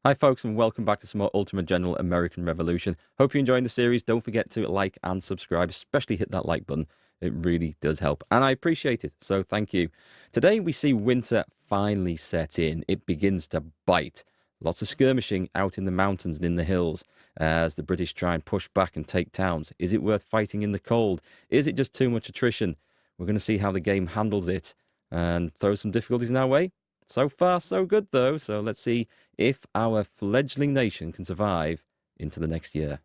Hi folks, and welcome back to some more Ultimate General American Revolution. Hope you're enjoying the series. Don't forget to like and subscribe, especially hit that like button. It really does help, and I appreciate it, so thank you. Today we see winter finally set in. It begins to bite. Lots of skirmishing out in the mountains and in the hills as the British try and push back and take towns. Is it worth fighting in the cold? Is it just too much attrition? We're going to see how the game handles it and throw some difficulties in our way. So far, so good, though. So let's see if our fledgling nation can survive into the next year.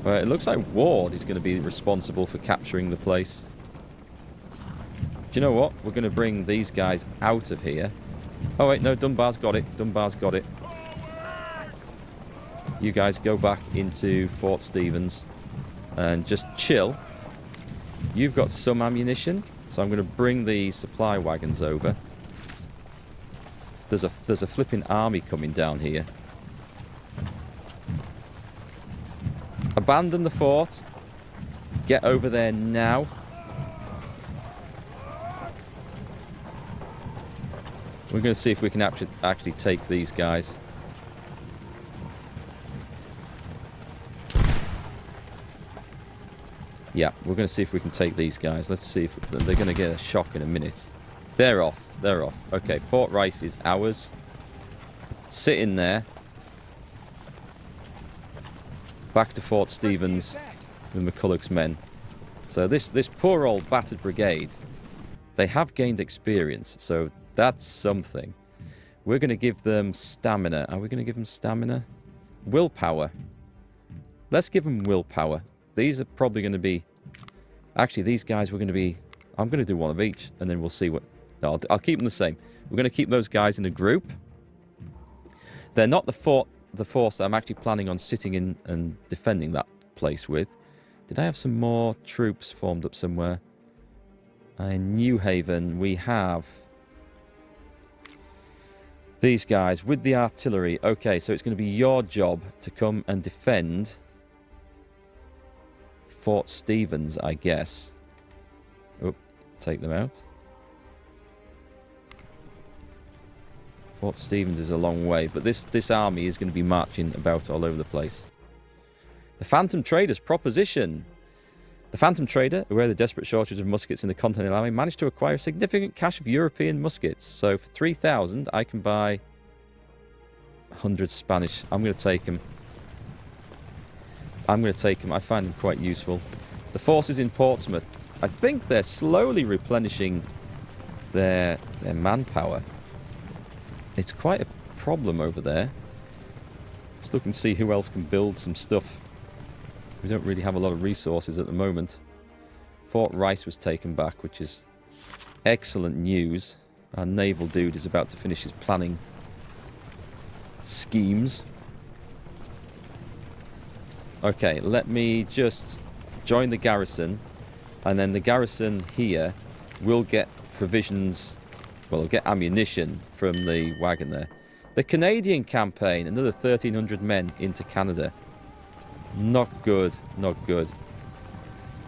Well, it looks like Ward is going to be responsible for capturing the place. Do you know what? We're going to bring these guys out of here. Oh, wait, no, Dunbar's got it. Dunbar's got it. You guys go back into Fort Stevens and just chill. You've got some ammunition. So I'm going to bring the supply wagons over. There's a flipping army coming down here. Abandon the fort. Get over there now. We're going to see if we can actually take these guys. Yeah, we're going to see if we can take these guys. Let's see if they're going to get a shock in a minute. They're off. They're off. Okay, Fort Rice is ours. Sit in there. Back to Fort Stevens with McCulloch's men. So this poor old battered brigade, they have gained experience, so that's something. We're going to give them stamina. Are we going to give them stamina? Willpower. Let's give them willpower. These are probably going to be... Actually, these guys were going to be... I'm going to do one of each, and then we'll see what... No, I'll keep them the same. We're going to keep those guys in a group. They're not the force that I'm actually planning on sitting in and defending that place with. Did I have some more troops formed up somewhere? In New Haven, we have... these guys with the artillery. Okay, so it's going to be your job to come and defend... Fort Stevens, I guess. Oh, take them out. Fort Stevens is a long way, but this army is going to be marching about all over the place. The Phantom Trader's proposition. The Phantom Trader, aware of the desperate shortage of muskets in the Continental Army, managed to acquire a significant cache of European muskets. So for 3,000, I can buy 100 Spanish. I'm going to take them. I'm going to take them. I find them quite useful. The forces in Portsmouth, I think they're slowly replenishing their manpower. It's quite a problem over there. Just looking to see who else can build some stuff. We don't really have a lot of resources at the moment. Fort Rice was taken back, which is excellent news. Our naval dude is about to finish his planning schemes. Okay, let me just join the garrison, and then the garrison here will get provisions, well, they'll get ammunition from the wagon there. The Canadian campaign, another 1,300 men into Canada. Not good, not good.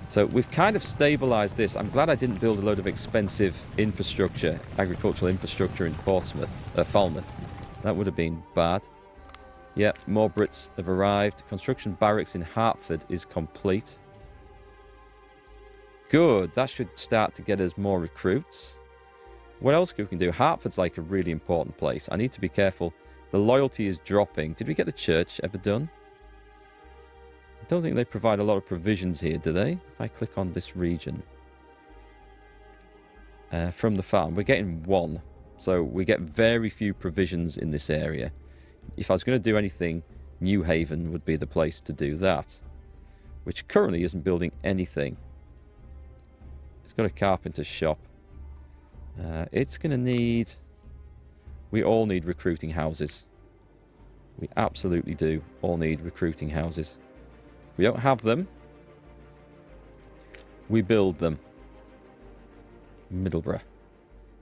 So we've kind of stabilised this. I'm glad I didn't build a load of expensive infrastructure, agricultural infrastructure in Falmouth. That would have been bad. Yep, more Brits have arrived. Construction barracks in Hartford is complete. Good, that should start to get us more recruits. What else we can do? Hartford's like a really important place. I need to be careful. The loyalty is dropping. Did we get the church ever done? I don't think they provide a lot of provisions here, do they? If I click on this region. From the farm, we're getting one. So we get very few provisions in this area. If I was going to do anything, New Haven would be the place to do that. Which currently isn't building anything. It's got a carpenter's shop. It's going to need... We all need recruiting houses. We absolutely do all need recruiting houses. If we don't have them, we build them. Middlesbrough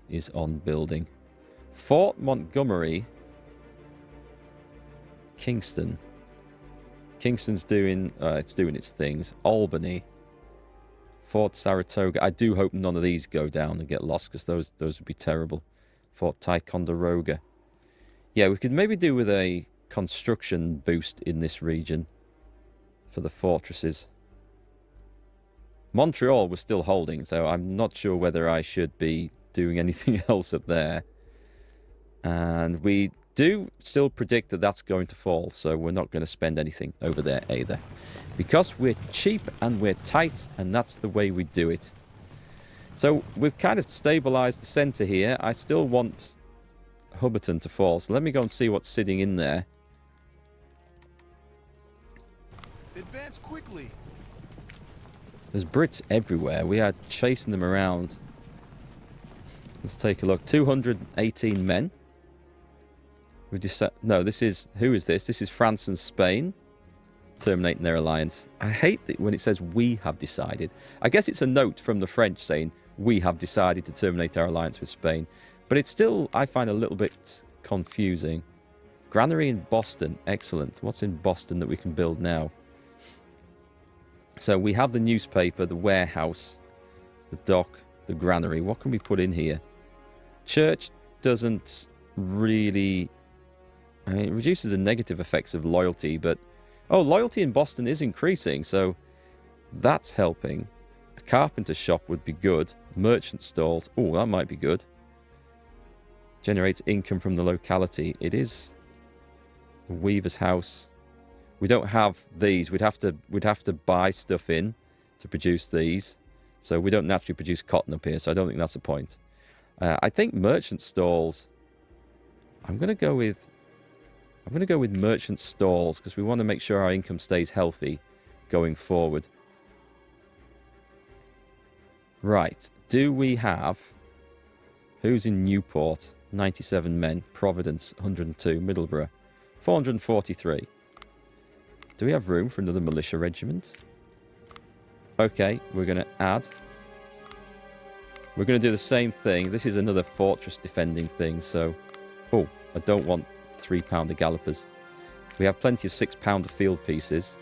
is on building. Fort Montgomery... Kingston. Kingston's doing... it's doing its things. Albany. Fort Saratoga. I do hope none of these go down and get lost, because those would be terrible. Fort Ticonderoga. Yeah, we could maybe do with a construction boost in this region for the fortresses. Montreal was still holding, so I'm not sure whether I should be doing anything else up there. And we do still predict that that's going to fall, so we're not going to spend anything over there either. Because we're cheap and we're tight, and that's the way we do it. So we've kind of stabilized the center here. I still want Hubberton to fall, so let me go and see what's sitting in there. Advance quickly. There's Brits everywhere. We are chasing them around. Let's take a look. 218 men. We just no, this is, who is this? This is France and Spain terminating their alliance. I hate it when it says we have decided. I guess it's a note from the French saying we have decided to terminate our alliance with Spain, but it's still, I find, a little bit confusing. Granary in Boston, excellent. What's in Boston that we can build now? So we have the newspaper, the warehouse, the dock, the granary. What can we put in here? Church doesn't really, I mean, it reduces the negative effects of loyalty, but... Oh, loyalty in Boston is increasing, so that's helping. A carpenter shop would be good. Merchant stalls. Oh, that might be good. Generates income from the locality. It is a weaver's house. We don't have these. We'd have to buy stuff in to produce these. So we don't naturally produce cotton up here, so I don't think that's the point. I think merchant stalls... I'm going to go with merchant stalls because we want to make sure our income stays healthy going forward. Right. Do we have... Who's in Newport? 97 men. Providence, 102. Middlesbrough, 443. Do we have room for another militia regiment? Okay, we're going to add. We're going to do the same thing. This is another fortress defending thing, so... Oh, I don't want 3-pounder gallopers. We have plenty of 6-pounder field pieces.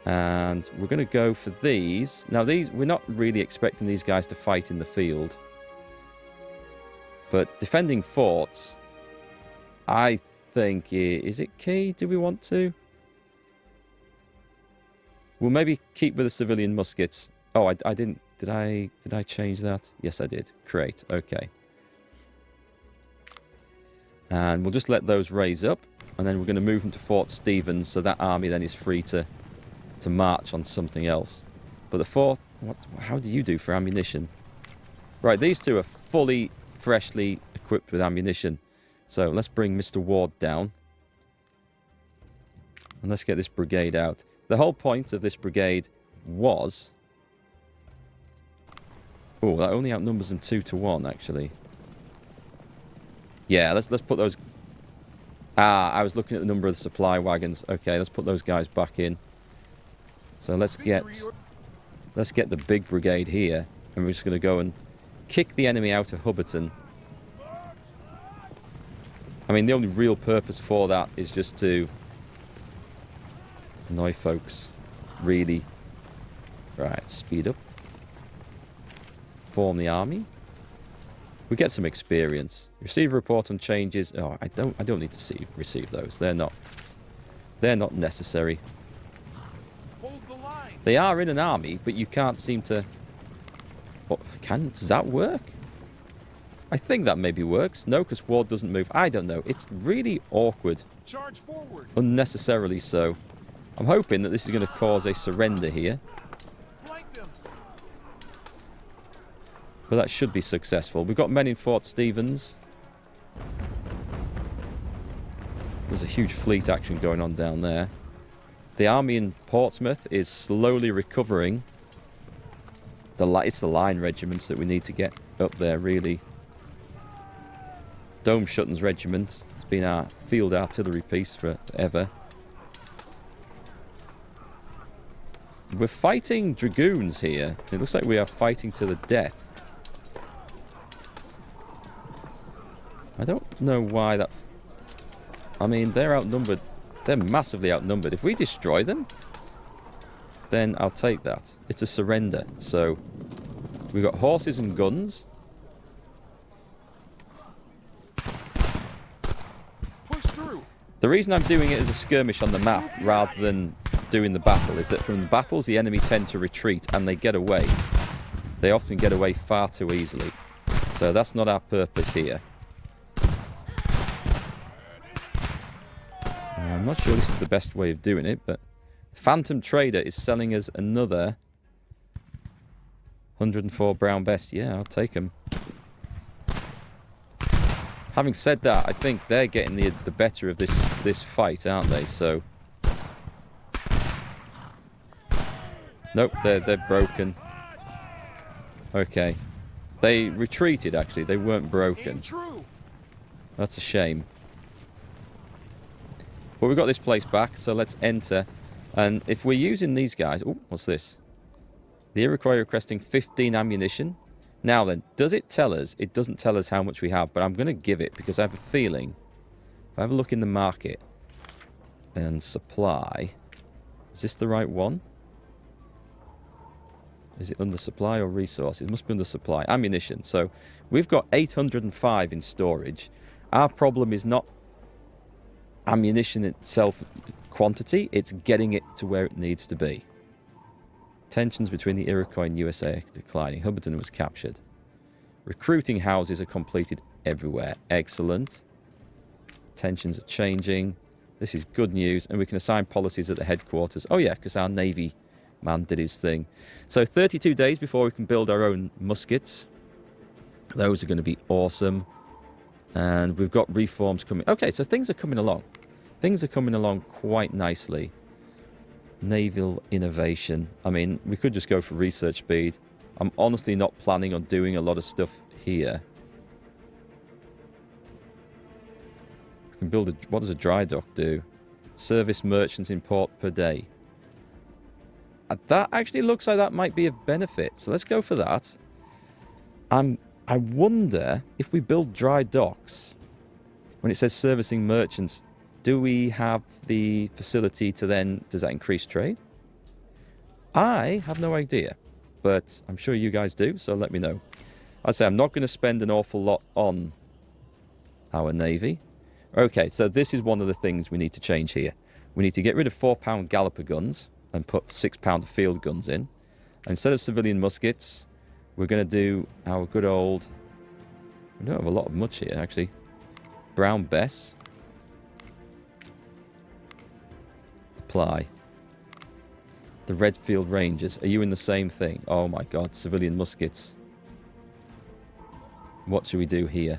And we're going to go for these. Now, these, we're not really expecting these guys to fight in the field. But defending forts, I think, is it key? Do we want to? We'll maybe keep with the civilian muskets. Oh, I didn't. Did I change that? Yes, I did. Great. Okay. And we'll just let those raise up. And then we're going to move them to Fort Stevens. So that army then is free to march on something else. But the fort... How do you do for ammunition? Right, these two are fully, freshly equipped with ammunition. So let's bring Mr. Ward down. And let's get this brigade out. The whole point of this brigade was... Oh, that only outnumbers them 2-1, actually. Yeah, let's put those... Ah, I was looking at the number of the supply wagons. Okay, let's put those guys back in. So let's get the big brigade here. And we're just going to go and kick the enemy out of Hubberton. I mean, the only real purpose for that is just to annoy folks. Really. Right, speed up. Form the army. We get some experience. Receive a report on changes. Oh, I don't need to receive those. They're not necessary. Hold the line. They are in an army, but you can't seem to... Oh, does that work? I think that maybe works. No, because Ward doesn't move. I don't know. It's really awkward. Charge forward. Unnecessarily so. I'm hoping that this is going to cause a surrender here. Flank them. But that should be successful. We've got men in Fort Stevens. There's a huge fleet action going on down there. The army in Portsmouth is slowly recovering. It's the line regiments that we need to get up there, really. Dome Shutton's regiment. It's been our field artillery piece forever. We're fighting dragoons here. It looks like we are fighting to the death. I don't know why that's... I mean, they're outnumbered. They're massively outnumbered. If we destroy them, then I'll take that. It's a surrender. So, we've got horses and guns. The reason I'm doing it as a skirmish on the map rather than doing the battle is that from the battles the enemy tend to retreat and they get away. They often get away far too easily. So that's not our purpose here. I'm not sure this is the best way of doing it, but Phantom Trader is selling us another 104 brown best. Yeah, I'll take them. Having said that, I think they're getting the better of this fight, aren't they? So, nope, they're broken. Okay, they retreated. Actually, they weren't broken. That's a shame. But we've got this place back, so let's enter. And if we're using these guys, oh, what's this? The Iroquois requesting 15 ammunition. Now then, does it tell us? It doesn't tell us how much we have, but I'm going to give it because I have a feeling. If I have a look in the market and supply, is this the right one? Is it under supply or resources? It must be under supply. Ammunition. So we've got 805 in storage. Our problem is not ammunition itself quantity, it's getting it to where it needs to be. Tensions between the Iroquois and USA are declining. Hubbardton was captured. Recruiting houses are completed everywhere. Excellent. Tensions are changing. This is good news. And we can assign policies at the headquarters. Oh yeah, because our Navy man did his thing. So 32 days before we can build our own muskets. Those are going to be awesome. And we've got reforms coming. Okay, so things are coming along. Things are coming along quite nicely. Naval innovation. I mean, we could just go for research speed. I'm honestly not planning on doing a lot of stuff here. We can build a... What does a dry dock do? Service merchants in port per day. That actually looks like that might be of benefit. So let's go for that. I wonder if we build dry docks. When it says servicing merchants, do we have the facility to then... Does that increase trade? I have no idea. But I'm sure you guys do, so let me know. I'd say I'm not going to spend an awful lot on our Navy. Okay, so this is one of the things we need to change here. We need to get rid of 4-pound galloper guns and put 6-pound field guns in. Instead of civilian muskets, we're going to do our good old... We don't have a lot of much here, actually. Brown Bess. Apply. The Redfield Rangers. Are you in the same thing? Oh my god, civilian muskets. What should we do here?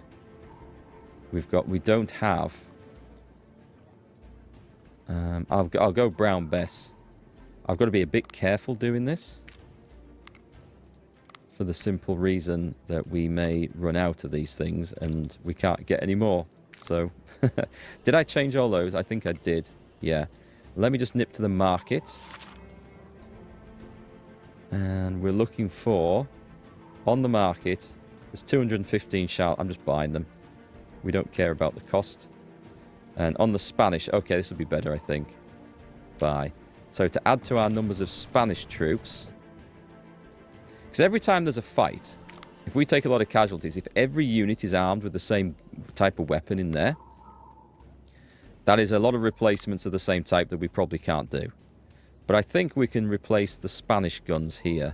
We don't have... I'll go Brown Bess. I've got to be a bit careful doing this. For the simple reason that we may run out of these things and we can't get any more. So, did I change all those? I think I did. Yeah. Let me just nip to the market. And we're looking for... On the market, there's 215 shall. I'm just buying them. We don't care about the cost. And on the Spanish... Okay, this will be better, I think. Buy. So to add to our numbers of Spanish troops... Because every time there's a fight, if we take a lot of casualties, if every unit is armed with the same type of weapon in there, that is a lot of replacements of the same type that we probably can't do. But I think we can replace the Spanish guns here.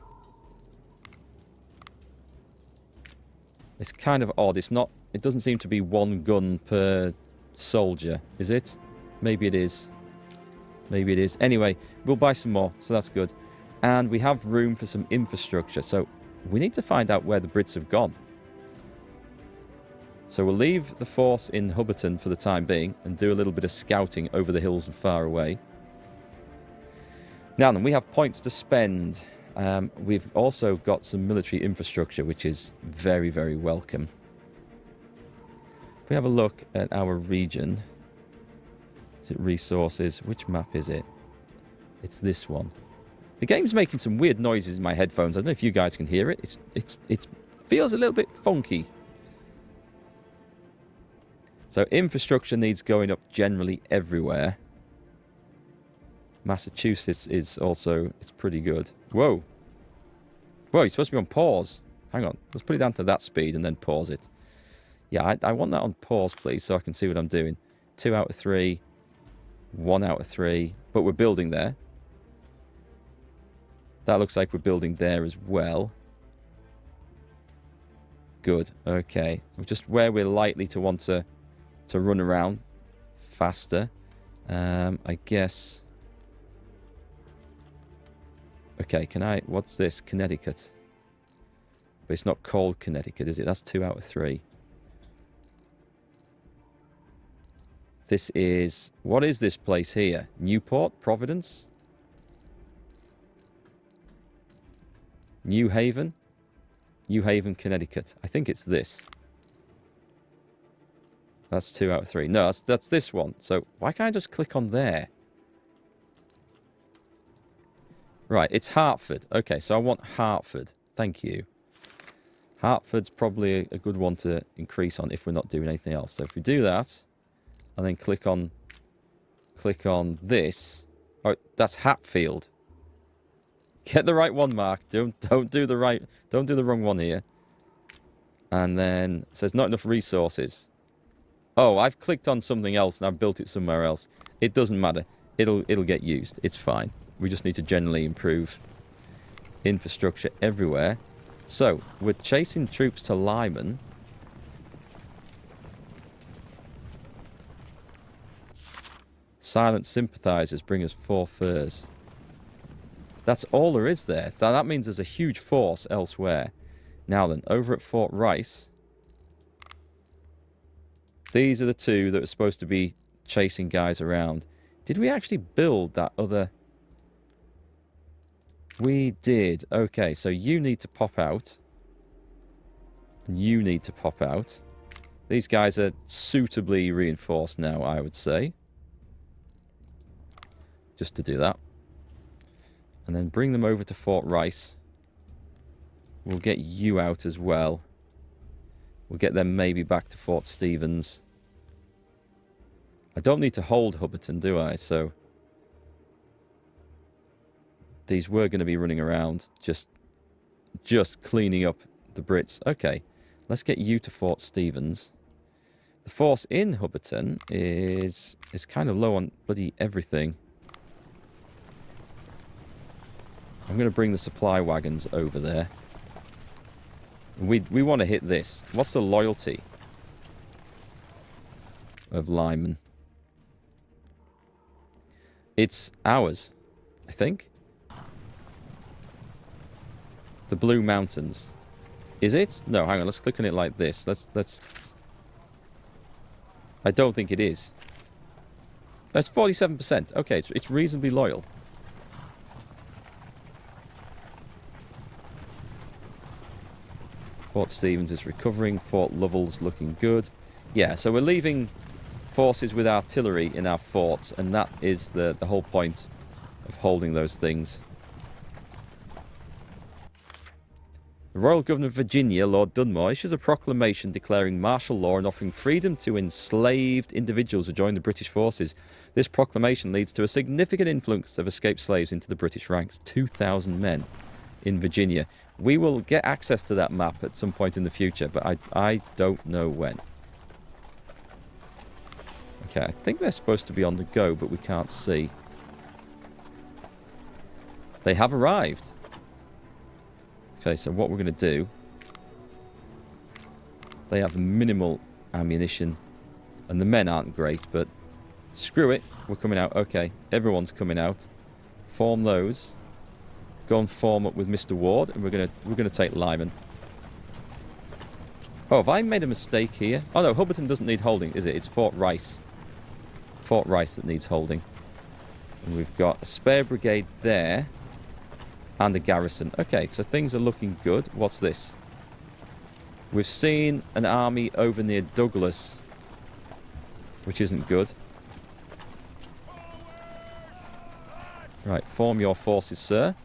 It's kind of odd. It's not... It doesn't seem to be one gun per soldier, is it? Maybe it is. Maybe it is. Anyway, we'll buy some more, so that's good. And we have room for some infrastructure, so we need to find out where the Brits have gone. So we'll leave the force in Hubbardton for the time being and do a little bit of scouting over the hills and far away. Now then, we have points to spend. We've also got some military infrastructure, which is very, very welcome. If we have a look at our region, is it resources? Which map is it? It's this one. The game's making some weird noises in my headphones. I don't know if you guys can hear it. It feels a little bit funky. So infrastructure needs going up generally everywhere. Massachusetts is also... It's pretty good. Whoa. Whoa, you're supposed to be on pause. Hang on. Let's put it down to that speed and then pause it. Yeah, I want that on pause, please, so I can see what I'm doing. 2 out of 3. 1 out of 3. But we're building there. That looks like we're building there as well. Good. Okay. Just where we're likely to want to run around faster. I guess... Okay, can I... What's this? Connecticut. But it's not called Connecticut, is it? That's 2 out of 3. This is... What is this place here? Newport? Providence? New Haven? New Haven, Connecticut. I think it's this. That's 2 out of 3. No, that's this one. So why can't I just click on there? Right, it's Hartford. Okay, so I want Hartford. Thank you. Hartford's probably a good one to increase on if we're not doing anything else. So if we do that, and then click on this. Oh, that's Hatfield. Get the right one, Mark. Don't do the wrong one here. And then it says not enough resources. Oh, I've clicked on something else and I've built it somewhere else. It doesn't matter. It'll get used. It's fine. We just need to generally improve infrastructure everywhere. So, we're chasing troops to Lyman. Silent sympathizers bring us 4 furs. That's all there is there. So that means there's a huge force elsewhere. Now then, over at Fort Rice, these are the 2 that are supposed to be chasing guys around. Did we actually build that other... We did. Okay, so you need to pop out. You need to pop out. These guys are suitably reinforced now, I would say. Just to do that. And then bring them over to Fort Rice. We'll get you out as well. We'll get them maybe back to Fort Stevens. I don't need to hold Hubberton, do I? So these were going to be running around, just cleaning up the Brits. Okay, let's get you to Fort Stevens. The force in Hubberton is kind of low on bloody everything. I'm going to bring the supply wagons over there. We want to hit this. What's the loyalty of Lyman? It's ours, I think. The Blue Mountains. Is it? No, hang on. Let's click on it like this. Let's... I don't think it is. That's 47%. Okay, it's reasonably loyal. Fort Stevens is recovering. Fort Lovell's looking good. Yeah, so we're leaving forces with artillery in our forts, and that is the whole point of holding those things. The Royal Governor of Virginia, Lord Dunmore, issues a proclamation declaring martial law and offering freedom to enslaved individuals who join the British forces. This proclamation leads to a significant influx of escaped slaves into the British ranks. 2,000 men in Virginia. We will get access to that map at some point in the future, but I don't know when. Okay, I think they're supposed to be on the go, but we can't see. They have arrived. Okay, so what we're going to do... They have minimal ammunition, and the men aren't great, but screw it. We're coming out. Okay, everyone's coming out. Form those. Go and form up with Mr. Ward, and we're gonna take Lyman. Oh, have I made a mistake here? Oh no, Hubberton doesn't need holding, is it? It's Fort Rice. Fort Rice that needs holding. And we've got a spare brigade there, and a garrison. Okay, so things are looking good. What's this? We've seen an army over near Douglas, which isn't good. Right, form your forces, sir.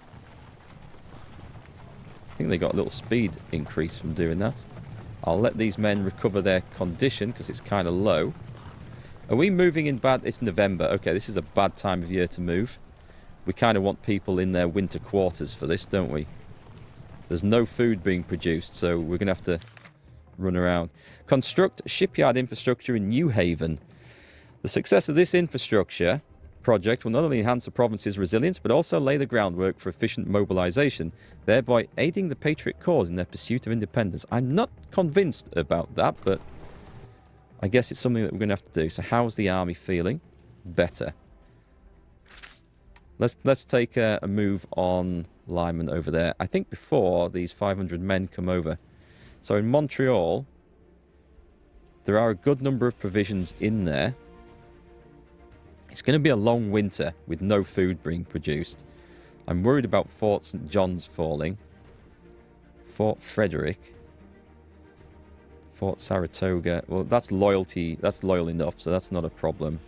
I think they got a little speed increase from doing that. I'll let these men recover their condition because it's kind of low. Are we moving in bad... It's November. Okay, this is a bad time of year to move. We kind of want people in their winter quarters for this, don't we? There's no food being produced, so we're going to have to run around. Construct shipyard infrastructure in New Haven. The success of this infrastructure project will not only enhance the province's resilience, but also lay the groundwork for efficient mobilization, thereby aiding the Patriot cause in their pursuit of independence. I'm not convinced about that, but I guess it's something that we're going to have to do. So how's the army feeling? Better. Let's take a move on Lyman over there. I think before these 500 men come over. So in Montreal, there are a good number of provisions in there. It's going to be a long winter with no food being produced. I'm worried about Fort St. John's falling. Fort Frederick. Fort Saratoga. Well, that's loyalty. That's loyal enough, so that's not a problem.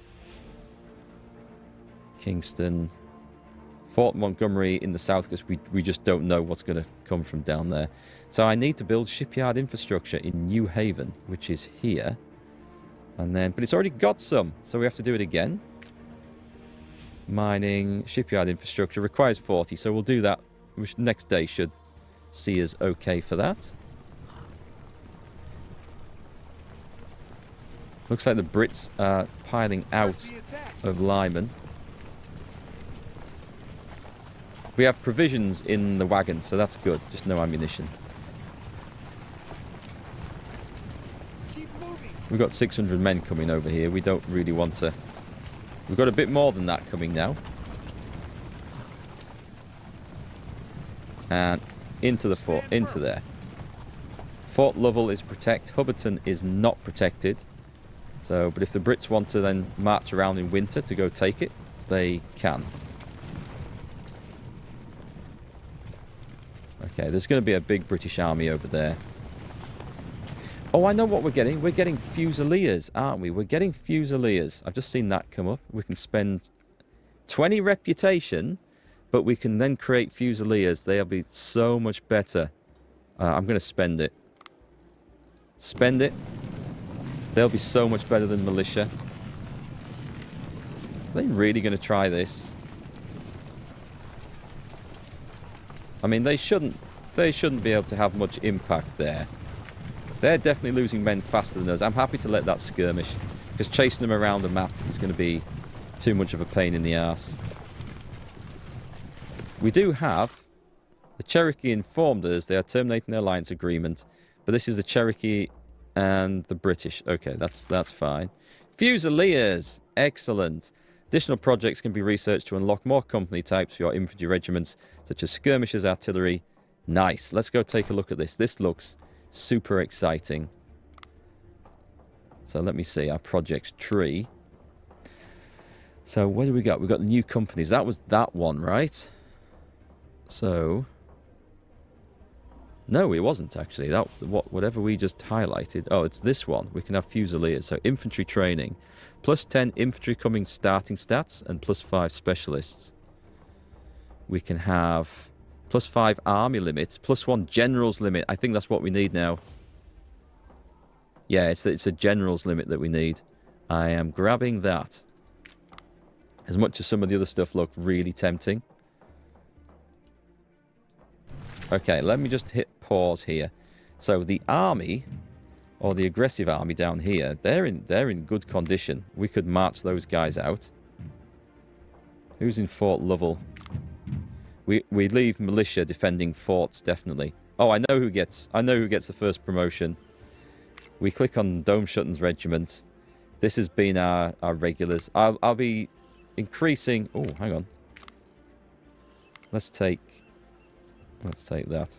Kingston. Fort Montgomery in the south, because we just don't know what's going to come from down there. So I need to build shipyard infrastructure in New Haven, which is here. And then, but it's already got some, so we have to do it again. Mining, shipyard infrastructure requires 40, so we'll do that. Which next day should see us okay for that. Looks like the Brits are piling out of Lyman. We have provisions in the wagon, so that's good. Just no ammunition. We've got 600 men coming over here. We don't really want to... We've got a bit more than that coming now. And into the fort, into there. Fort Lovell is protect. Hubbardton is not protected. So, but if the Brits want to then march around in winter to go take it, they can. Okay, there's going to be a big British army over there. Oh, I know what we're getting. We're getting Fusiliers, aren't we? We're getting Fusiliers. I've just seen that come up. We can spend 20 reputation, but we can then create Fusiliers. They'll be so much better. I'm going to spend it. Spend it. They'll be so much better than militia. Are they really going to try this? I mean, they shouldn't be able to have much impact there. They're definitely losing men faster than us. I'm happy to let that skirmish, because chasing them around the map is going to be too much of a pain in the arse. We do have... The Cherokee informed us they are terminating their alliance agreement, but this is the Cherokee and the British. Okay, that's fine. Fusiliers! Excellent. Additional projects can be researched to unlock more company types for your infantry regiments, such as skirmishes, artillery. Nice. Let's go take a look at this. This looks super exciting. So let me see our projects tree. So what do we got? We've got the new companies. That was that one, right? So... No, it wasn't actually. That whatever we just highlighted. Oh, it's this one. We can have Fusiliers. So infantry training. Plus 10 infantry coming starting stats and plus 5 specialists. We can have plus 5 army limit, plus 1 generals limit. I think that's what we need now. Yeah, it's a generals limit that we need. I am grabbing that. As much as some of the other stuff looked really tempting. Okay, let me just hit pause here. So the army, or the aggressive army down here, they're in good condition. We could march those guys out. Who's in Fort Lovell? We leave militia defending forts, definitely. Oh, I know who gets the first promotion. We click on Dome Shutton's regiment. This has been our regulars. I'll be increasing. Oh, hang on. Let's take that.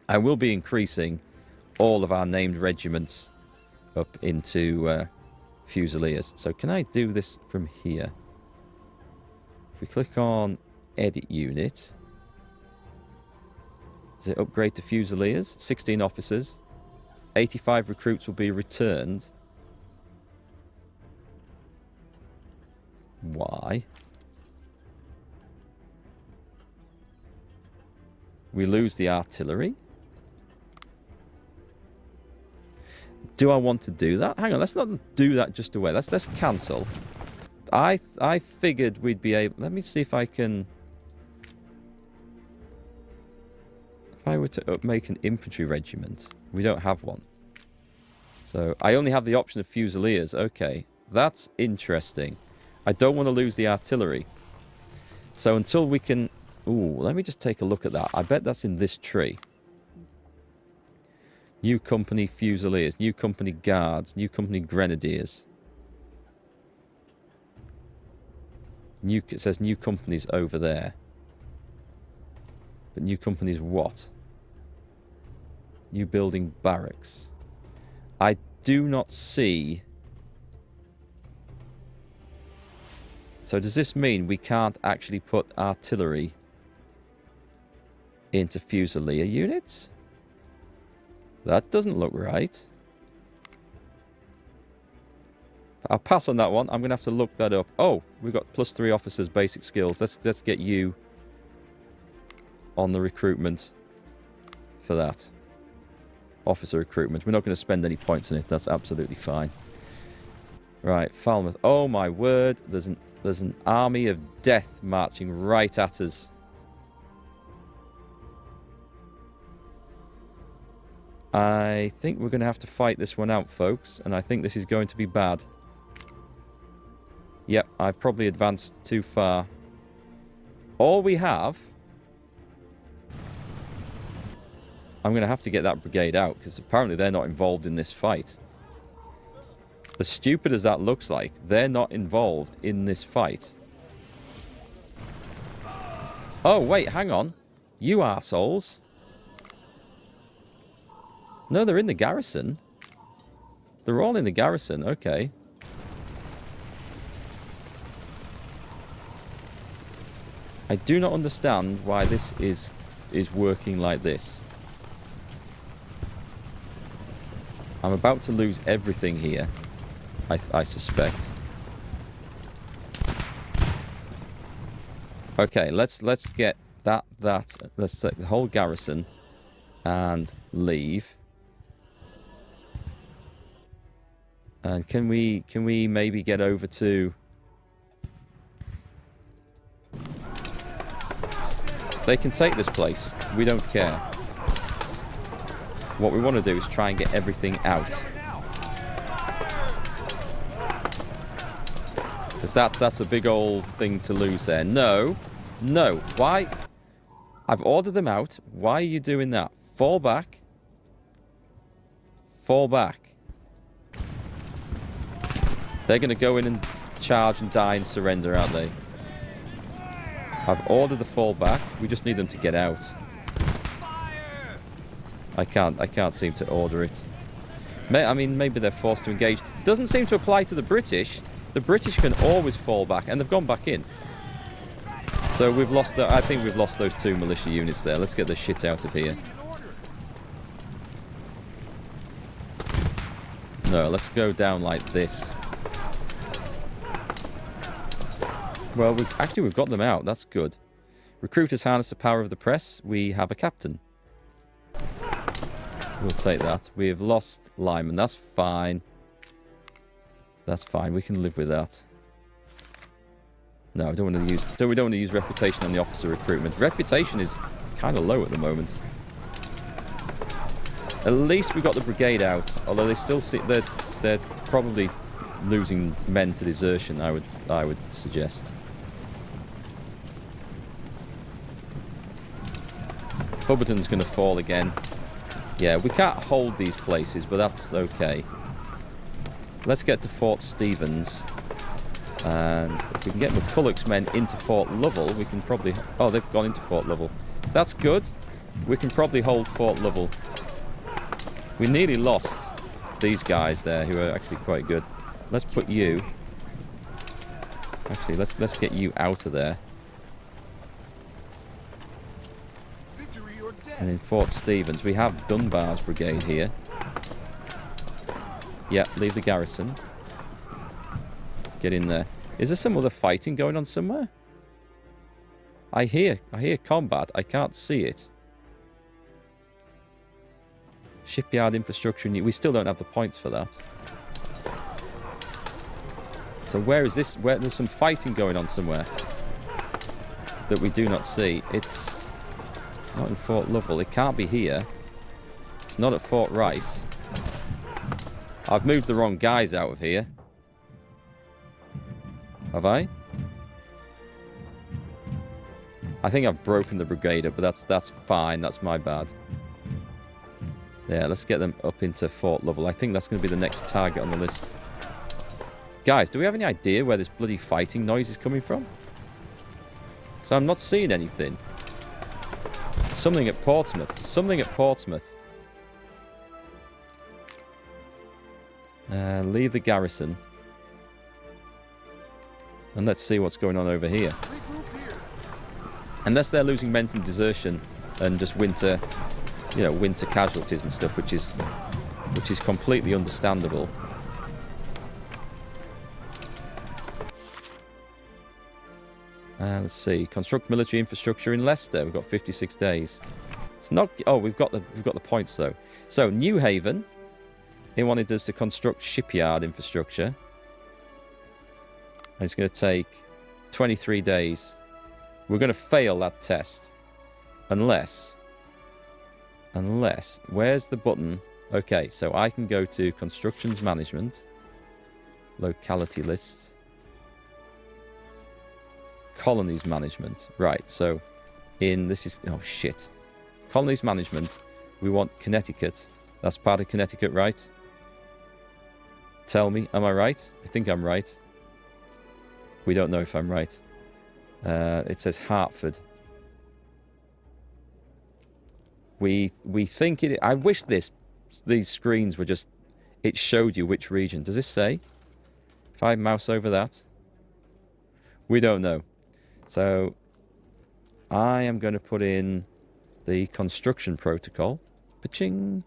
I will be increasing all of our named regiments up into Fusiliers. So can I do this from here? If we click on Edit Unit, does it upgrade to Fusiliers? 16 officers. 85 recruits will be returned. Why? We lose the artillery. Do I want to do that? Hang on, let's not do that just away. Let's cancel. I figured we'd be able... Let me see if I can... If I were to make an infantry regiment. We don't have one. So I only have the option of Fusiliers. Okay, that's interesting. I don't want to lose the artillery. So until we can... Ooh, let me just take a look at that. I bet that's in this tree. New company fusiliers, new company guards, new company grenadiers. It says new companies over there. But new companies what? New building barracks. I do not see... So does this mean we can't actually put artillery into Fusilier units? That doesn't look right. I'll pass on that one. I'm going to have to look that up. Oh, we've got +3 officers, basic skills. Let's get you on the recruitment for that. Officer recruitment. We're not going to spend any points on it. That's absolutely fine. Right, Falmouth. Oh my word. There's an army of death marching right at us. I think we're going to have to fight this one out, folks. And I think this is going to be bad. Yep, I've probably advanced too far. All we have... I'm going to have to get that brigade out, because apparently they're not involved in this fight. As stupid as that looks like, they're not involved in this fight. Oh, wait, hang on. You arseholes. No, they're in the garrison. They're all in the garrison, okay. I do not understand why this is working like this. I'm about to lose everything here, I suspect. Okay, let's get let's take the whole garrison and leave. And can we maybe get over to... They can take this place. We don't care. What we want to do is try and get everything out. Because that's a big old thing to lose there. No. No. Why? I've ordered them out. Why are you doing that? Fall back. Fall back. They're going to go in and charge and die and surrender, aren't they? I've ordered the fall back. We just need them to get out. I can't seem to order it. I mean, maybe they're forced to engage. Doesn't seem to apply to the British. The British can always fall back, and they've gone back in. So we've lost I think we've lost those 2 militia units there. Let's get the shit out of here. No, let's go down like this. Well, we've got them out. That's good. Recruiters harness the power of the press. We have a captain. We'll take that. We have lost Lyman. That's fine. That's fine. We can live with that. No, we don't want to use reputation on the officer recruitment. Reputation is kind of low at the moment. At least we got the brigade out. Although they still see they're probably losing men to desertion. I would suggest. Hubberton's going to fall again. Yeah, we can't hold these places, but that's okay. Let's get to Fort Stevens. And if we can get McCulloch's men into Fort Lovell, we can probably... Oh, they've gone into Fort Lovell. That's good. We can probably hold Fort Lovell. We nearly lost these guys there, who are actually quite good. Let's put you... Actually, let's get you out of there. And in Fort Stevens, we have Dunbar's brigade here. Yeah, leave the garrison. Get in there. Is there some other fighting going on somewhere? I hear combat. I can't see it. Shipyard infrastructure. We still don't have the points for that. So where is this? Where there's some fighting going on somewhere that we do not see. It's not in Fort Lovell. It can't be here. It's not at Fort Rice. I've moved the wrong guys out of here. Have I? I think I've broken the brigade up, but that's fine. That's my bad. Yeah, let's get them up into fort level. I think that's going to be the next target on the list. Guys, do we have any idea where this bloody fighting noise is coming from? So I'm not seeing anything. Something at Portsmouth. Something at Portsmouth. Leave the garrison. And let's see what's going on over here. Unless they're losing men from desertion and just winter, you know, winter casualties and stuff, which is completely understandable. Let's see. Construct military infrastructure in Leicester. We've got 56 days. It's not. Oh, we've got the points though. So New Haven. He wanted us to construct shipyard infrastructure. And it's going to take 23 days. We're going to fail that test. Unless... Where's the button? Okay, so I can go to Constructions Management. Locality Lists. Colonies Management. Right, so this is... Oh, shit. Colonies Management. We want Connecticut. That's part of Connecticut, right? Tell me, am I right? I think I'm right. We don't know if I'm right. It says Hartford. We think it... I wish these screens were just... It showed you which region. Does this say? If I mouse over that? We don't know. So, I am going to put in the construction protocol. Pa-ching.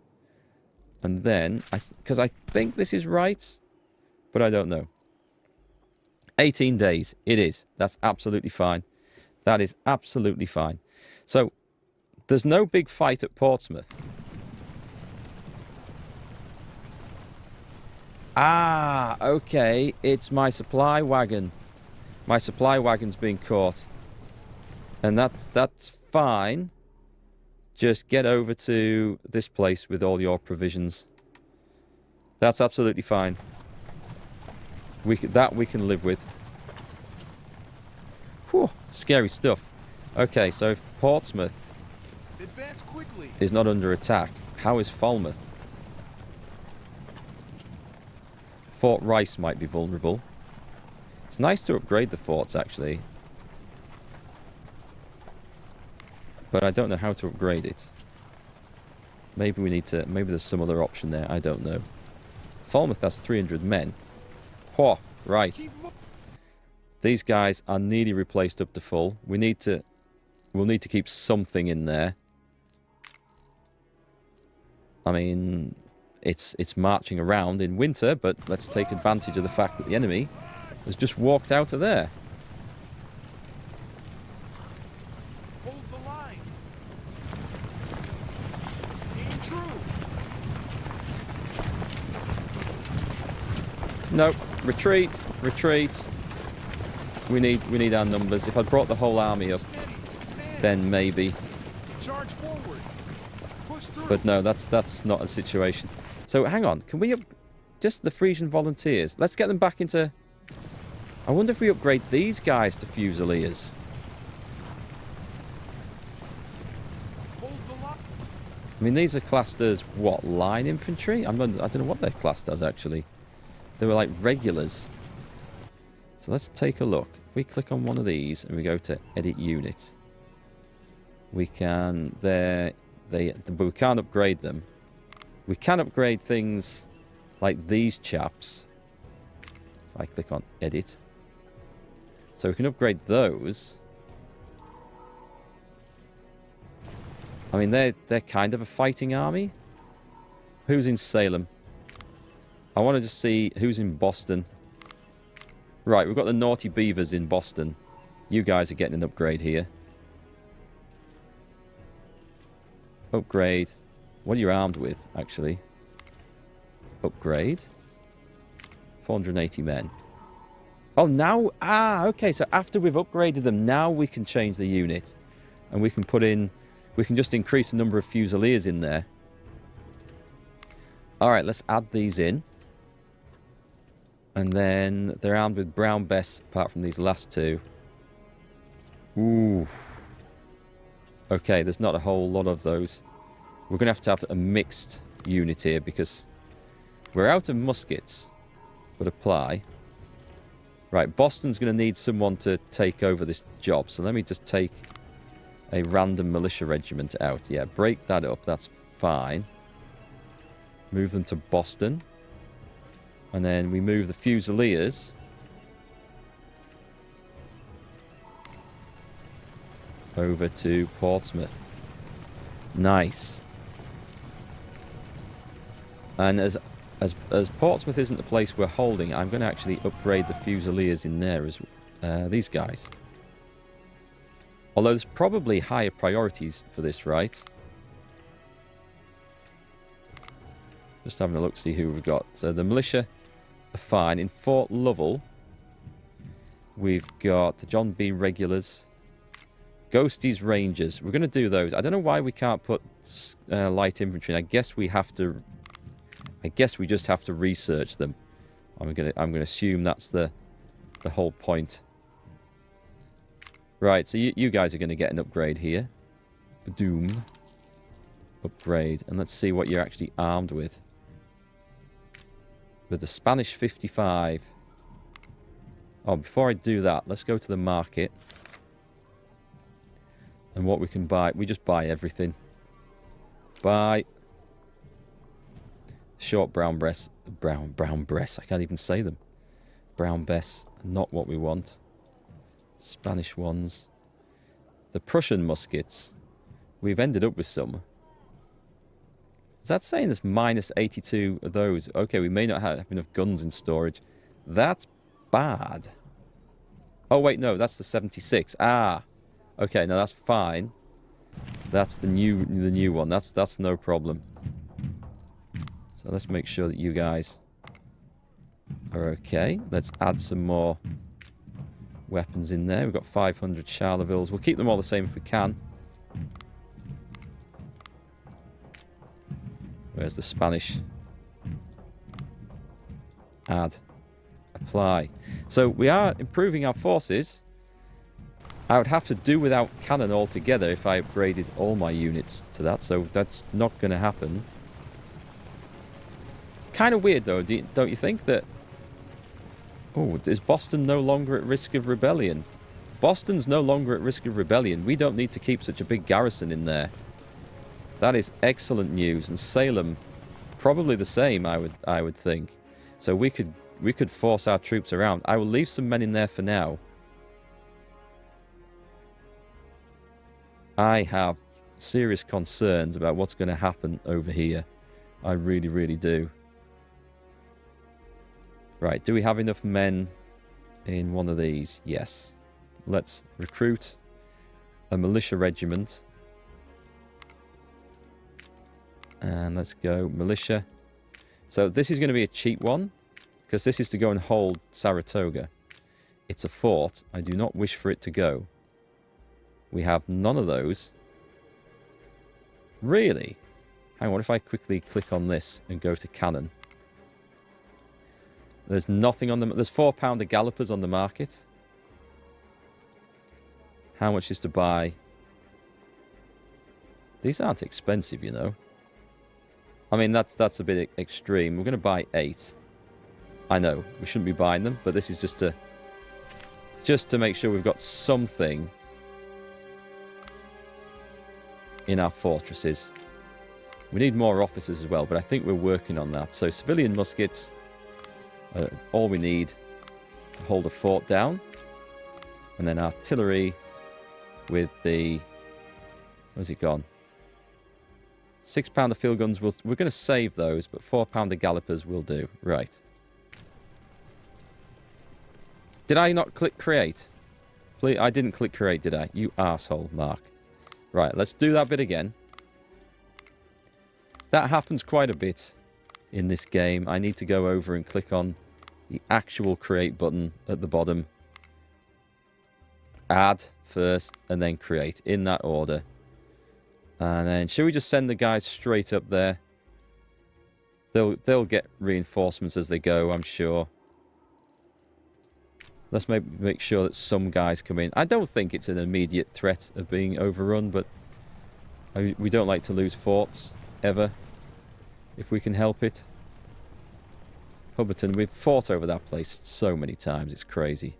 And then, because I think this is right, but I don't know. 18 days. It is. That's absolutely fine. That is absolutely fine. So, there's no big fight at Portsmouth. Ah, okay. It's my supply wagon. My supply wagon's being caught. And that's fine. Just get over to this place with all your provisions. That's absolutely fine. We can live with. Whew, scary stuff. Okay, so if Portsmouth Advance quickly. is not under attack, how is Falmouth? Fort Rice might be vulnerable. It's nice to upgrade the forts, actually. But I don't know how to upgrade it. Maybe we need to... Maybe there's some other option there. I don't know. Falmouth has 300 men. Whoa, right. These guys are nearly replaced up to full. We'll need to keep something in there. I mean, it's marching around in winter, but let's take advantage of the fact that the enemy has just walked out of there. No, retreat, retreat. We need our numbers. If I'd brought the whole army up, then maybe. Charge forward. Push through. But no, that's not a situation. So hang on, can we just the Frisian volunteers? Let's get them back into. I wonder if we upgrade these guys to Fusiliers. I mean, these are classed as what, line infantry? I don't know what they're classed as actually. They were like regulars. So let's take a look. If we click on one of these and we go to edit unit, we can but we can't upgrade them. We can upgrade things like these chaps. If I click on edit. So we can upgrade those. I mean, they're kind of a fighting army. Who's in Salem? I want to just see who's in Boston. Right, we've got the Naughty Beavers in Boston. You guys are getting an upgrade here. Upgrade. What are you armed with, actually? Upgrade. 480 men. Oh, now... Ah, okay, so after we've upgraded them, now we can change the unit. And we can put in... We can just increase the number of Fusiliers in there. Alright, let's add these in. And then they're armed with brown bests, apart from these last two. Ooh. Okay, there's not a whole lot of those. We're going to have a mixed unit here because we're out of muskets. But apply. Right, Boston's going to need someone to take over this job. So let me just take a random militia regiment out. Yeah, break that up. That's fine. Move them to Boston. And then we move the Fusiliers over to Portsmouth. Nice. And as Portsmouth isn't the place we're holding, I'm going to actually upgrade the Fusiliers in there as these guys. Although there's probably higher priorities for this, right? Just having a look, see who we've got. So the militia are fine. In Fort Lovell, we've got the John B. Regulars, Ghosties Rangers. We're going to do those. I don't know why we can't put light infantry. I guess we have to. I guess we just have to research them. I'm gonna assume that's the whole point. Right. So you guys are going to get an upgrade here. Doom. Upgrade, and let's see what you're actually armed with. With the Spanish 55. Oh, before I do that, let's go to the market. And what we can buy, we just buy everything. Buy short brown breasts, brown breasts. I can't even say them. Brown breasts, not what we want. Spanish ones. The Prussian muskets. We've ended up with some. Is that saying there's minus 82 of those? Okay, we may not have enough guns in storage. That's bad. Oh, wait, no, that's the 76. Ah, okay, no, that's fine. That's the new one. That's no problem. So let's make sure that you guys are okay. Let's add some more weapons in there. We've got 500 Charlevilles. We'll keep them all the same if we can. Where's the Spanish? Add. Apply. So we are improving our forces. I would have to do without cannon altogether if I upgraded all my units to that. So that's not going to happen. Kind of weird though, don't you think that... Oh, is Boston no longer at risk of rebellion? Boston's no longer at risk of rebellion. We don't need to keep such a big garrison in there. That is excellent news, and Salem, probably the same. I would think. So we could force our troops around. I will leave some men in there for now. I have serious concerns about what's going to happen over here. I really, really do. Right, do we have enough men in one of these? Yes. Let's recruit a militia regiment. And let's go militia. So this is going to be a cheap one, because this is to go and hold Saratoga. It's a fort. I do not wish for it to go. We have none of those. Really? Hang on, what if I quickly click on this and go to cannon? There's nothing on them. There's 4-pounder gallopers on the market. How much is to buy? These aren't expensive, you know. I mean, that's a bit extreme. We're going to buy 8. I know, we shouldn't be buying them, but this is just to make sure we've got something in our fortresses. We need more officers as well, but I think we're working on that. So civilian muskets, all we need to hold a fort down. And then artillery with the... Where's it gone? 6-pounder field guns, we're going to save those, but 4-pounder gallopers will do. Right. Did I not click create? Please, I didn't click create, did I? You arsehole, Mark. Right, let's do that bit again. That happens quite a bit in this game. I need to go over and click on the actual create button at the bottom. Add first, and then create, in that order. And then, should we just send the guys straight up there? They'll get reinforcements as they go, I'm sure. Let's make sure that some guys come in. I don't think it's an immediate threat of being overrun, but we don't like to lose forts, ever, if we can help it. Hubberton, we've fought over that place so many times, it's crazy.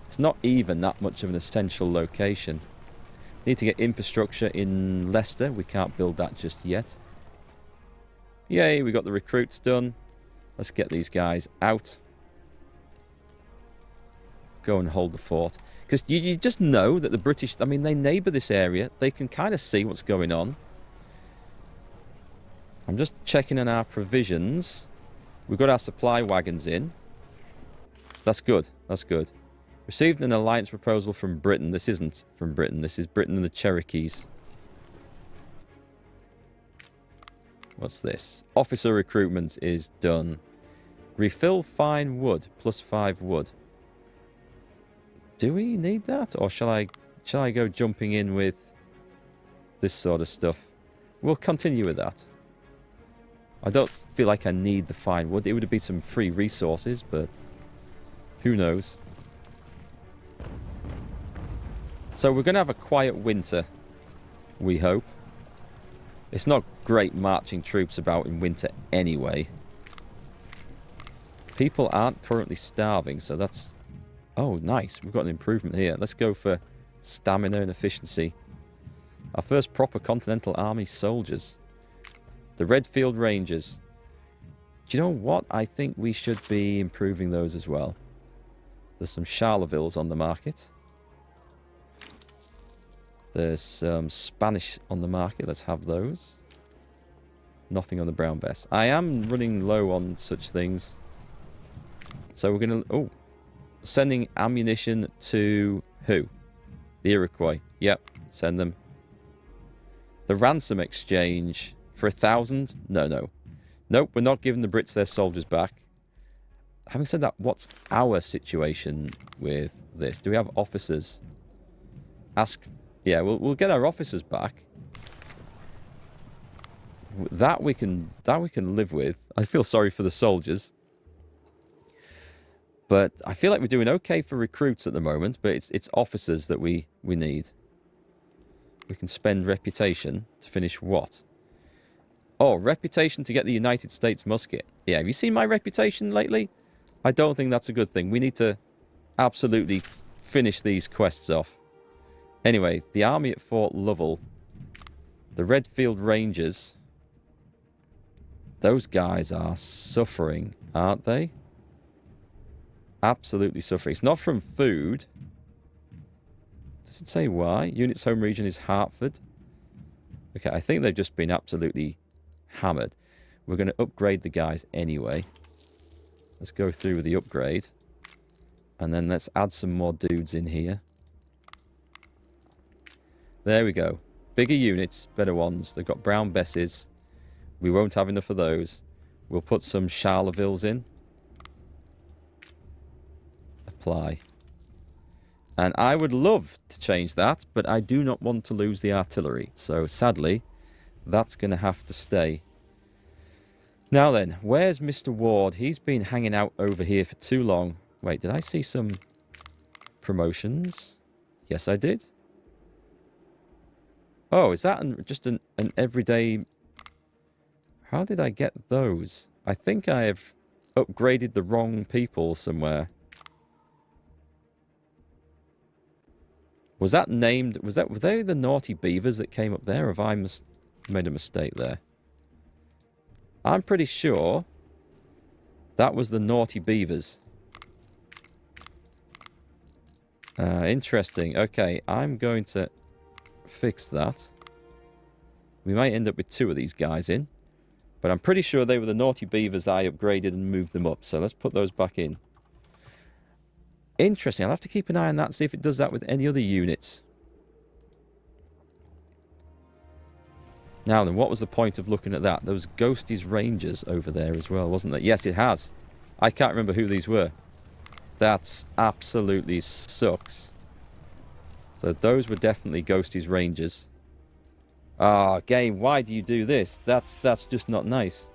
It's not even that much of an essential location. Need to get infrastructure in Leicester. We can't build that just yet. Yay, we got the recruits done. Let's get these guys out. Go and hold the fort. Because you just know that the British, I mean, they neighbour this area. They can kind of see what's going on. I'm just checking on our provisions. We've got our supply wagons in. That's good. That's good. Received an alliance proposal from Britain. This isn't from Britain. This is Britain and the Cherokees. What's this? Officer recruitment is done. Refill fine wood. +5 wood. Do we need that? Or shall I go jumping in with this sort of stuff? We'll continue with that. I don't feel like I need the fine wood. It would be some free resources, but who knows? So we're going to have a quiet winter, we hope. It's not great marching troops about in winter anyway. People aren't currently starving, so that's... Oh, nice. We've got an improvement here. Let's go for stamina and efficiency. Our first proper Continental Army soldiers. The Redfield Rangers. Do you know what? I think we should be improving those as well. There's some Charlevilles on the market. There's some Spanish on the market. Let's have those. Nothing on the Brown Bess. I am running low on such things. So we're going to... Oh. Sending ammunition to who? The Iroquois. Yep. Send them. The ransom exchange for 1,000? No. Nope, we're not giving the Brits their soldiers back. Having said that, what's our situation with this? Do we have officers? Ask... Yeah, we'll get our officers back. That we can live with. I feel sorry for the soldiers. But I feel like we're doing okay for recruits at the moment, but it's officers that we need. We can spend reputation to finish what? Oh, reputation to get the United States musket. Yeah, have you seen my reputation lately? I don't think that's a good thing. We need to absolutely finish these quests off. Anyway, the army at Fort Lovell. The Redfield Rangers. Those guys are suffering, aren't they? Absolutely suffering. It's not from food. Does it say why? Unit's home region is Hartford. Okay, I think they've just been absolutely hammered. We're going to upgrade the guys anyway. Let's go through with the upgrade. And then let's add some more dudes in here. There we go. Bigger units, better ones. They've got Brown Besses. We won't have enough of those. We'll put some Charlevilles in. Apply. And I would love to change that, but I do not want to lose the artillery. So sadly, that's going to have to stay. Now then, where's Mr. Ward? He's been hanging out over here for too long. Wait, did I see some promotions? Yes, I did. Oh, is that just an everyday... How did I get those? I think I have upgraded the wrong people somewhere. Was that named... Were they the naughty beavers that came up there? Or have I made a mistake there? I'm pretty sure that was the naughty beavers. Interesting. Okay, I'm going to fix that. We might end up with 2 of these guys in. But I'm pretty sure they were the naughty beavers I upgraded and moved them up. So let's put those back in. Interesting. I'll have to keep an eye on that, see if it does that with any other units. Now then, what was the point of looking at that? There was Ghosties Rangers over there as well, wasn't there? Yes, it has. I can't remember who these were. That's absolutely sucks. So those were definitely Ghosties Rangers. Ah, game, why do you do this? That's just not nice.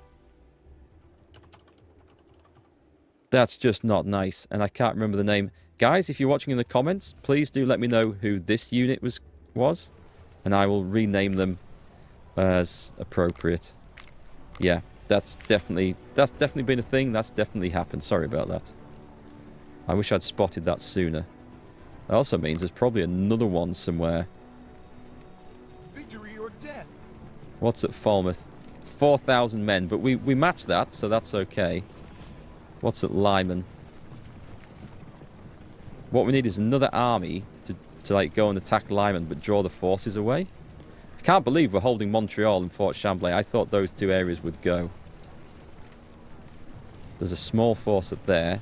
That's just not nice, and I can't remember the name. Guys, if you're watching in the comments, please do let me know who this unit was, and I will rename them as appropriate. Yeah, that's definitely been a thing. That's definitely happened. Sorry about that. I wish I'd spotted that sooner. That also means there's probably another one somewhere. Victory or death. What's at Falmouth? 4,000 men, but we matched that, so that's okay. What's at Lyman? What we need is another army to like go and attack Lyman, but draw the forces away. I can't believe we're holding Montreal and Fort Chamblay. I thought those two areas would go. There's a small force up there.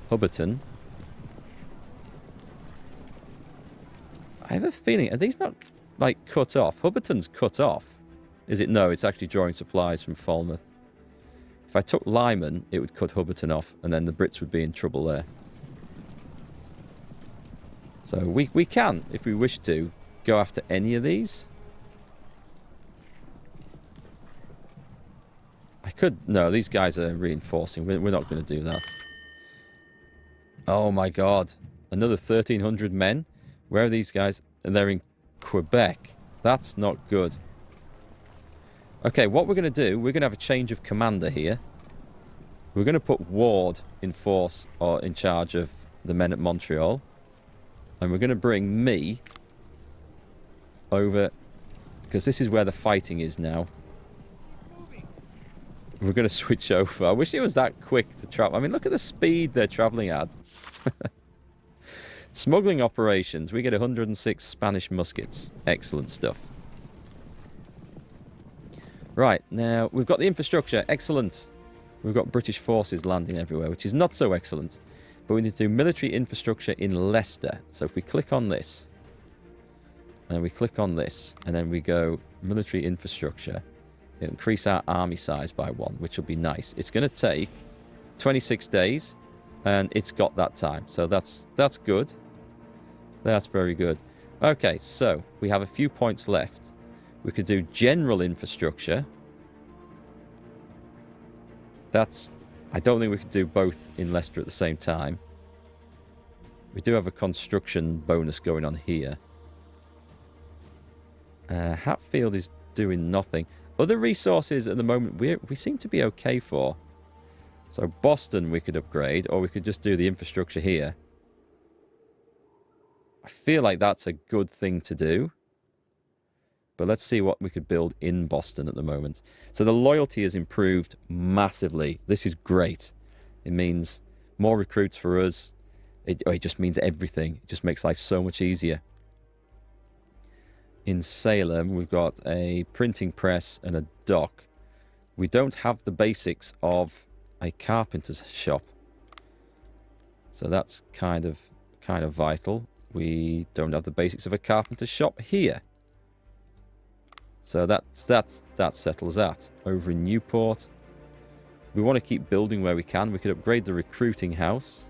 Hubberton. I have a feeling, are these not like cut off? Hubberton's cut off. Is it? No, it's actually drawing supplies from Falmouth. If I took Lyman, it would cut Hubberton off, and then the Brits would be in trouble there. So we can, if we wish to, go after any of these. I could... No, these guys are reinforcing. We're not going to do that. Oh my god. Another 1,300 men? Where are these guys? And they're in Quebec. That's not good. Okay, what we're going to do, we're going to have a change of commander here. We're going to put Ward in force or in charge of the men at Montreal. And we're going to bring me over, because this is where the fighting is now. We're going to switch over. I wish it was that quick to travel. I mean, look at the speed they're traveling at. Smuggling operations. We get 106 Spanish muskets. Excellent stuff. Right, now we've got the infrastructure. Excellent. We've got British forces landing everywhere, which is not so excellent. But we need to do military infrastructure in Leicester. So if we click on this, and we click on this, and then we go military infrastructure, it'll increase our army size by 1, which will be nice. It's going to take 26 days, and it's got that time. So that's good. That's very good. Okay, so we have a few points left. We could do general infrastructure. I don't think we could do both in Leicester at the same time. We do have a construction bonus going on here. Hatfield is doing nothing. Other resources at the moment we seem to be okay for. So Boston we could upgrade, or we could just do the infrastructure here. I feel like that's a good thing to do. But let's see what we could build in Boston at the moment. So the loyalty has improved massively. This is great. It means more recruits for us. It just means everything. It just makes life so much easier. In Salem, we've got a printing press and a dock. We don't have the basics of a carpenter's shop. So that's kind of vital. We don't have the basics of a carpenter's shop here. So that settles that. Over in Newport, we want to keep building where we can. We could upgrade the recruiting house.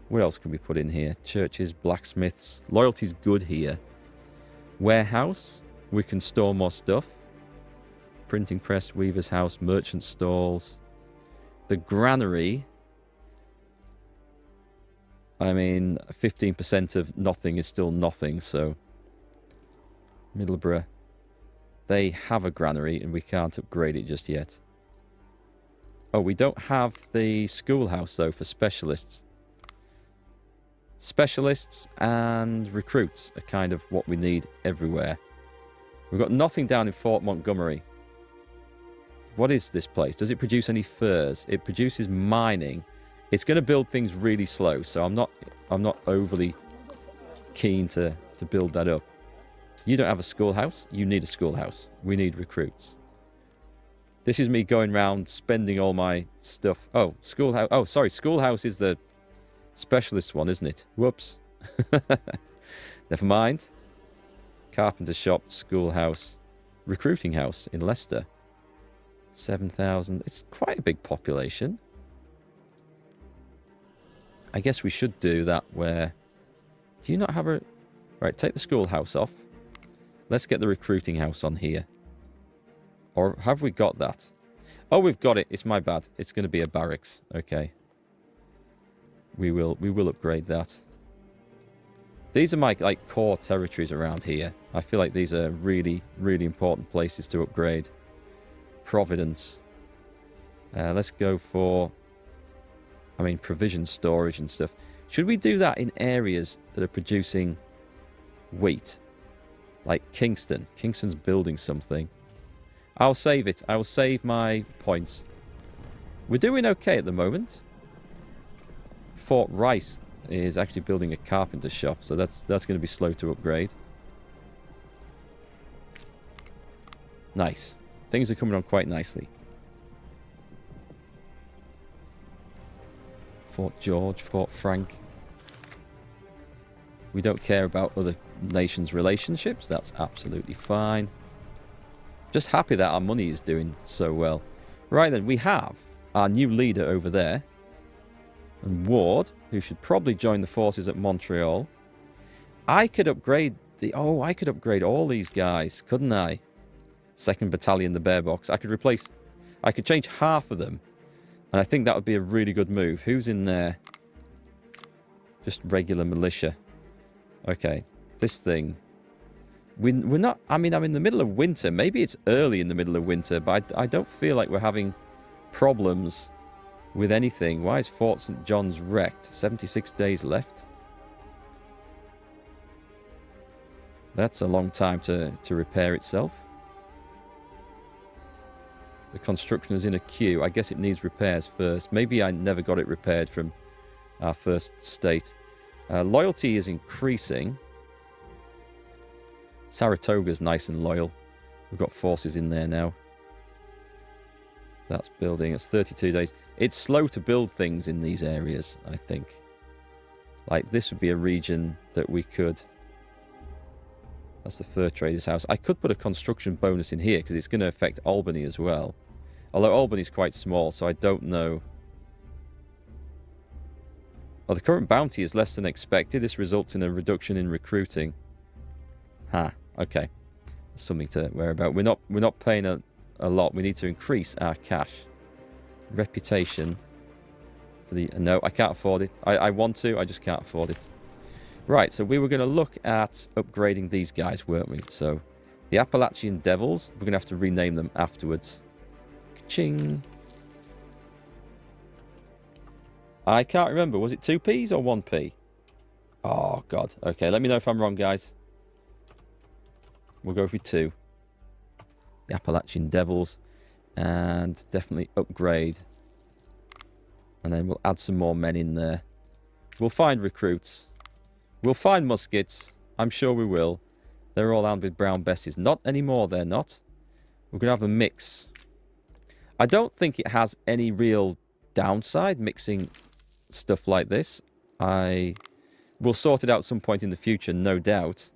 What else can we put in here? Churches, blacksmiths. Loyalty's good here. Warehouse, we can store more stuff. Printing press, weaver's house, merchant stalls. The granary. I mean, 15% of nothing is still nothing, so... Middlesbrough, they have a granary and we can't upgrade it just yet. Oh, we don't have the schoolhouse though for specialists. Specialists and recruits are kind of what we need everywhere. We've got nothing down in Fort Montgomery. What is this place? Does it produce any furs? It produces mining. It's going to build things really slow, so I'm not overly keen to build that up. You don't have a schoolhouse. You need a schoolhouse. We need recruits. This is me going around spending all my stuff. Oh, schoolhouse. Oh, sorry. Schoolhouse is the specialist one, isn't it? Whoops. Never mind. Carpenter shop, schoolhouse, recruiting house in Leicester. 7,000. It's quite a big population. I guess we should do that where... Do you not have a... Right, take the schoolhouse off. Let's get the recruiting house on here. Or have we got that? Oh, we've got it. It's my bad. It's going to be a barracks. Okay. We will upgrade that. These are my like core territories around here. I feel like these are really, really important places to upgrade. Providence. Let's go for, I mean, provision storage and stuff. Should we do that in areas that are producing wheat? Like Kingston. Kingston's building something. I'll save it. I will save my points. We're doing okay at the moment. Fort Rice is actually building a carpenter shop, so that's going to be slow to upgrade. Nice. Things are coming on quite nicely. Fort George, Fort Frank. We don't care about other nations' relationships. That's absolutely fine. Just happy that our money is doing so well. Right then, we have our new leader over there. And Ward, who should probably join the forces at Montreal. I could upgrade the... Oh, I could upgrade all these guys, couldn't I? 2nd Battalion, the Bear Box. I could replace... I could change half of them. And I think that would be a really good move. Who's in there? Just regular militia. Okay, this thing. We're not... I mean, I'm in the middle of winter. Maybe it's early in the middle of winter, but I don't feel like we're having problems with anything. Why is Fort St. John's wrecked? 76 days left. That's a long time to repair itself. The construction is in a queue. I guess it needs repairs first. Maybe I never got it repaired from our first state. Loyalty is increasing. Saratoga's nice and loyal. We've got forces in there now. That's building. It's 32 days. It's slow to build things in these areas, I think. Like, this would be a region that we could... That's the fur trader's house. I could put a construction bonus in here because it's going to affect Albany as well. Although Albany's quite small, so I don't know. Well, the current bounty is less than expected. This results in a reduction in recruiting. Okay. That's something to worry about. We're not paying a lot. We need to increase our cash. Reputation. For the... No, I can't afford it. I want to, I just can't afford it. Right, so we were going to look at upgrading these guys, weren't we? So, the Appalachian Devils, we're going to have to rename them afterwards. Ka-ching. I can't remember. Was it 2Ps or 1P? Oh, God. Okay, let me know if I'm wrong, guys. We'll go for 2. The Appalachian Devils. And definitely upgrade. And then we'll add some more men in there. We'll find recruits. We'll find muskets. I'm sure we will. They're all armed with brown besties. Not anymore, they're not. We're going to have a mix. I don't think it has any real downside, mixing stuff like this. We'll sort it out at some point in the future, no doubt.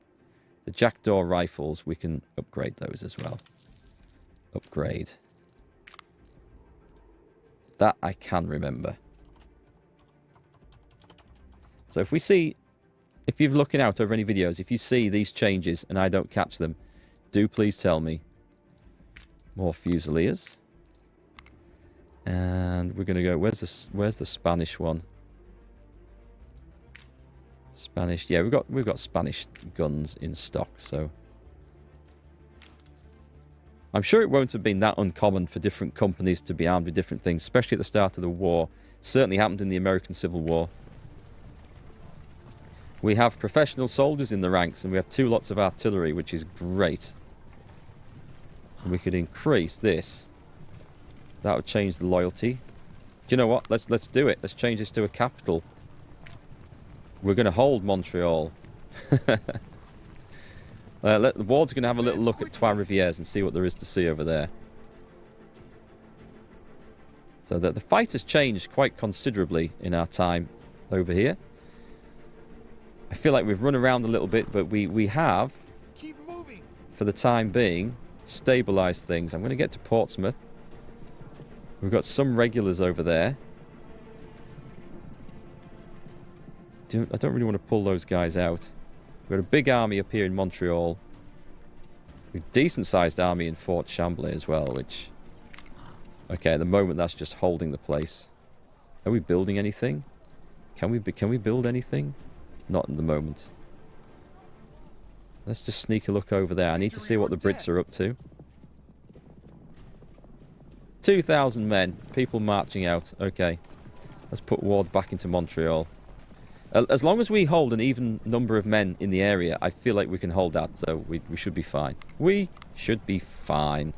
The Jackdaw rifles, we can upgrade those as well. Upgrade. That I can remember. So if we see... If you're looking out over any videos, if you see these changes and I don't catch them, do please tell me. More Fusiliers. And we're going to go... Where's the Spanish one? Spanish... Yeah, we've got Spanish guns in stock, so... I'm sure it won't have been that uncommon for different companies to be armed with different things, especially at the start of the war. Certainly happened in the American Civil War. We have professional soldiers in the ranks, and we have 2 lots of artillery, which is great. And we could increase this. That would change the loyalty. Do you know what? Let's do it. Let's change this to a capital. We're going to hold Montreal. The Ward's going to have a little look at Trois Rivières and see what there is to see over there. So the fight has changed quite considerably in our time over here. I feel like we've run around a little bit, but we have, Keep moving. For the time being, stabilised things. I'm going to get to Portsmouth. We've got some regulars over there. I don't really want to pull those guys out. We've got a big army up here in Montreal. A decent-sized army in Fort Chambly as well, which Okay, at the moment that's just holding the place. Are we building anything? Can we build anything? Not at the moment. Let's just sneak a look over there. I need to see what the Brits are up to. 2,000 men. People marching out. Okay. Let's put Ward back into Montreal. As long as we hold an even number of men in the area, I feel like we can hold that. So we should be fine. We should be fine.